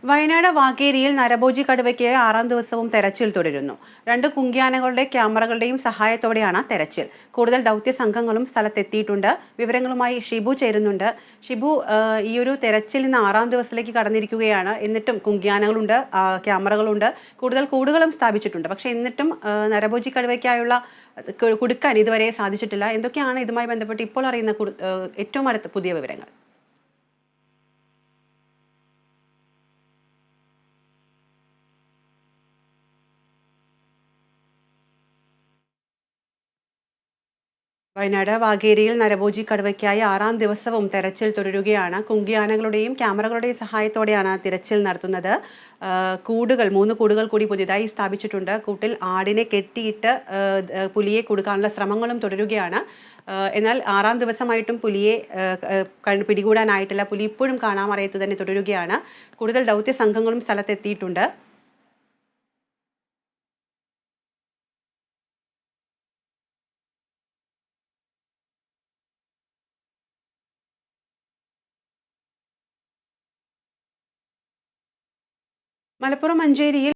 വയനാട് വാകേരിയിൽ നരഭോജി കടുവയ്ക്ക് 6ാം ദിവസവും തെരച്ചിൽ തുടരുന്നു. 2 കുങ്കിയാനകളുടെ ക്യാമറകളുടെയും സഹായത്തോടെയാണ് തെരച്ചിൽ. കൂടുതൽ ദൗത്യ സംഘങ്ങളും സ്ഥലത്തെത്തിയിട്ടുണ്ട്. വിവരങ്ങളുമായി ഷിബു ചേരുന്നുണ്ട്. ഷിബു, ഈ ഒരു തെരച്ചിൽ ഇന്ന് 6ാം ദിവസത്തിലേക്ക് കടന്നിരിക്കുകയാണ്. എന്നിട്ടും കുങ്കിയാനകളുണ്ട്, ക്യാമറകളുണ്ട്, കൂടുതൽ കൂടുകളും സ്ഥാപിച്ചിട്ടുണ്ട്. പക്ഷേ എന്നിട്ടും നരഭോജി കടുവയ്ക്കായുള്ള കുടുക്കാൻ ഇതുവരെ സാധിച്ചിട്ടില്ല. എന്തൊക്കെയാണ് ഇതുമായി ബന്ധപ്പെട്ട് ഇപ്പോൾ അറിയുന്ന ഏറ്റവും അടുത്ത പുതിയ വിവരങ്ങൾ? വയനാട് വാകേരിയിൽ നരഭോജി കടുവയ്ക്കായി 6ാം ദിവസവും തെരച്ചിൽ തുടരുകയാണ്. കുങ്കിയാനകളുടെയും ക്യാമറകളുടെയും സഹായത്തോടെയാണ് തിരച്ചിൽ നടത്തുന്നത്. കൂടുകൾ 3 കൂടുകൾ കൂടി പുതിയതായി സ്ഥാപിച്ചിട്ടുണ്ട്. കൂട്ടിൽ ആടിനെ കെട്ടിയിട്ട് പുലിയെ കൊടുക്കാനുള്ള ശ്രമങ്ങളും തുടരുകയാണ്. എന്നാൽ 6ാം ദിവസമായിട്ടും പുലിയെ പിടികൂടാനായിട്ടില്ല. പുലി ഇപ്പോഴും കാണാമറയത്ത് തന്നെ തുടരുകയാണ്. കൂടുതൽ ദൗത്യ സംഘങ്ങളും സ്ഥലത്തെത്തിയിട്ടുണ്ട്. മലപ്പുറം മഞ്ചേരിയിൽ